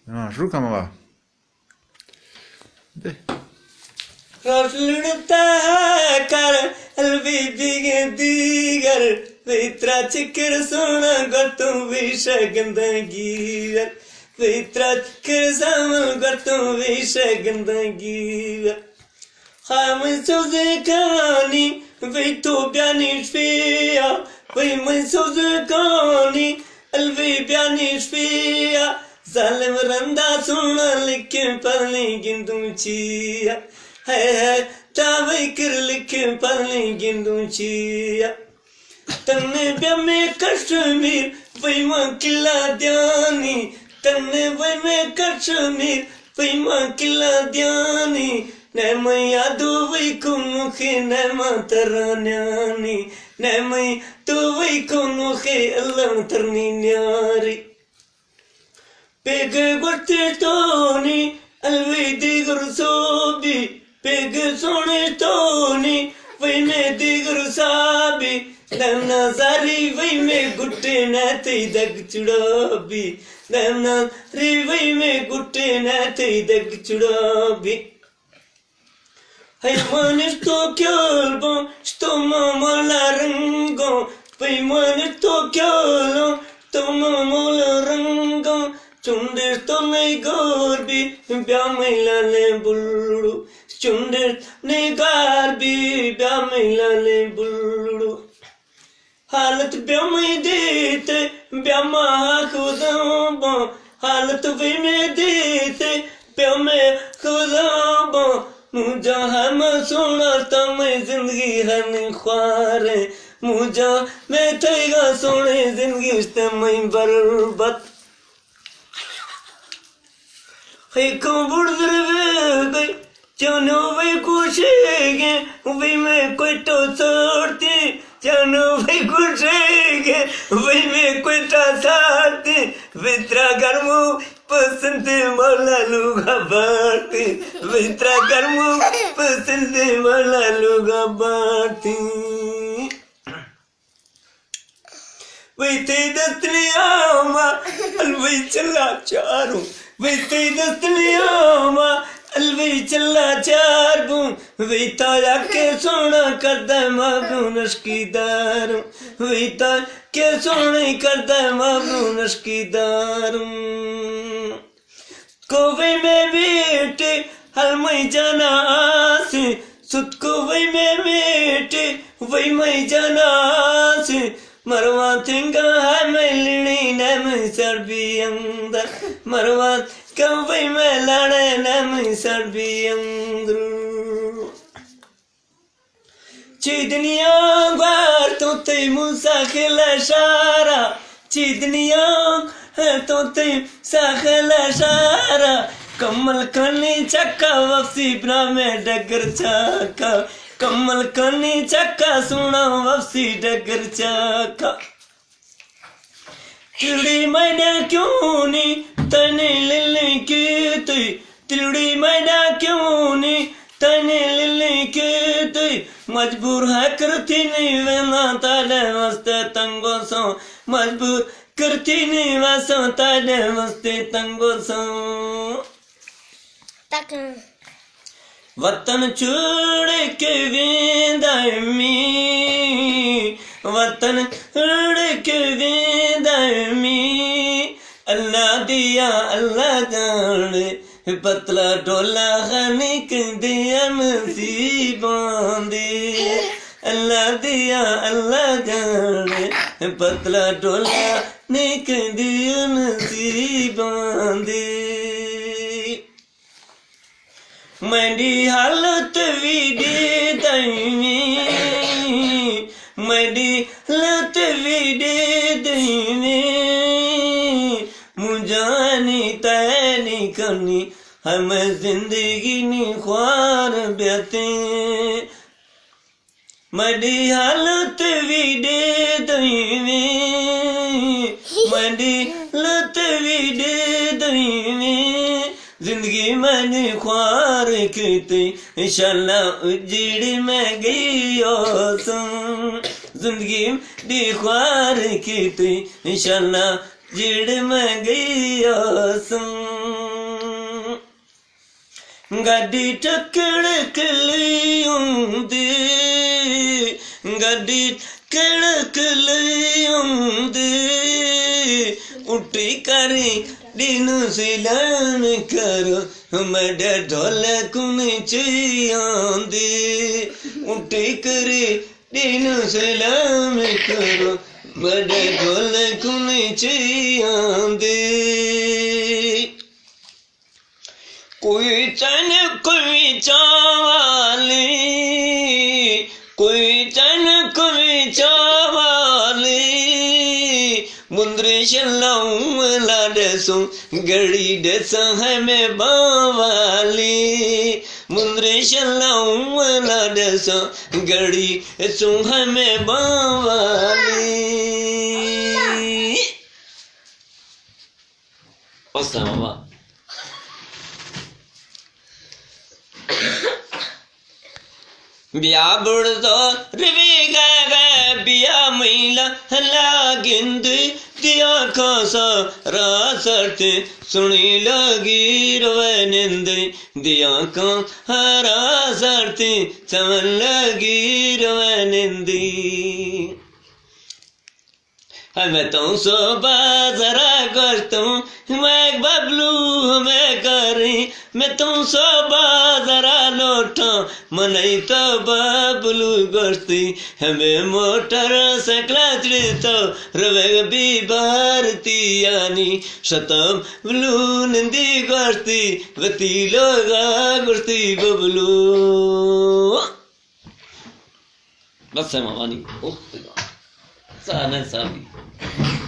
हाँ शुरू कम हुआ दे रोश लुढ़ता है कर अलबीबी के दीगर वित्रा चिकर सोना गतों विष गंदगी वित्रा चिकर सामल गतों विष गंदगी खाम सोजे कानी वी तो ब्यानी स्फिया वी मैं सोजे कानी अलवी ब्यानी स्फिया जालिम रंदा सुना लिखे पढ़ने गिंदूचिया है तावे कर लिखे पढ़ने गिंदूचिया तन्ने ब्यामे कश्मीर वही मां किला ध्यानी तन्ने वही में कश्मीर वही मां किला ध्यानी न मैं यादो वही को मुखे न मातरा न्यानी न मैं तो वही को मुखे अल्लाह तरनी न्यारी पेगे गुट्टे तोनी अलवी देगर सोबी पेगे सोने तोनी वही में देगर साबी दमना सारी वही में गुट्टे नाते दग चुड़ाबी दमना री वही में गुट्टे नाते दग चुड़ाबी Hayman to kyolbo sto mamola rango Hayman to kyolo to mamola rango Chunde to nei gorbi byamila le bullu Chunde nei garbi byamila le bullu हालत ब्यामी देते ब्यामा खुदाबा हालत वे में देते ब्यामे खुदाबा मुझा हम सोना तमें जिंदगी हन ख्वार मुझा मैं थेगा सोने जिंदगी तमें बर्बाद है को बुढ़ गई चनो वे कुशेगे वे में कोई तो सोड़ती चनो वे कुशेगे वे में कोई तो सोड़ती वित्रा गर्मो पसंद मौला लुगा बाती वित्रा गर्मो पसंद मौला लुगा बाती वैते दस्तनियामा अलवै चला चारू वैते दस्तनियामा अलवी चला चार बूं वीता जाके सोना करदा माबू नशकीदार वीता के सोने करदा माबू नशकीदार कोवे में बेटे हलमई जाना आसे सुत कोवे में बेटे वही मई जाना आसे मरवा थिंगा है मैं लिणी न मैं सरबी अंदर मरवा कवई में लड़े न मैं सरबी अंदर चीदनिया बार तो ते मुसा खिला शारा चीदनिया है तो ते साखिला शारा कमल कनी चक्का वफसी ब्रा में डगर चाका कमल कनी चक्का सुना वफसी डगर चाका तिलड़ी मैंने क्यों नी तने लिले के तुई तिलड़ी मैंने क्यों नी तने लिले के तुई मजबूर है करती नहीं वेना ताले मस्ते तंगो सो मजबूर करती नहीं वैसा ताले मस्ते तंगो सो वतन छोड़ के वेंदामी वतन छोड़ के वेंदामी अल्लाह दिया अल्लाह जाने पतला डोला खनिक दिया नसीबों दे अल्लाह दिया अल्लाह जाने पतला डोला निक दिया नसीबों दे मेरी हालत भी दे दईमी मेरी हालत भी दे दईमी मुझानी तैनी करनी हमें जिंदगी नी ख्वार ब्याते मेरी हालत भी दे दईमी मेरी हालत भी दे दईमी जिंदगी मैंने ख्वार की थी इंशाल्लाह उजड़ में गई जिंदगी दी ख्वार की थी इंशाल्लाह जिड़ मैं गई आसम गड्डी टकड़क लियोंदी गड्डी टकड़क लियोंदी उठी करी दिन सिलान करो मडे ढोलक चाहिए उठी करी दिन सलाम करो मडे ढोलक चाहिए कोई चन कोई चावाली कोई चन कोई चावाली मुंद्रे शलाऊं लाडसों गड़ी डसा है मैं बावाली मुंद्रे शलाऊं लाडसा गड़ी सो है मैं बावाली बाबा बिया बुढ़ तो रिवी गए बिया महिला लागिंद दिया खासा रासत सुनी लगी रोवे निंद दिया का हरा सरती समन लगी रोवे निंदी मैं तो सो बाजरा करता हूँ मैं बबलू मैं करी मैं तुम सो बाजरा लौटा मनई तो बबलू करती हमें मोटर सकला चढ़ता रवे भी भारती यानी शतम बलू नंदी करती वती लोगा करती बबलू बस है मावानी साना साबी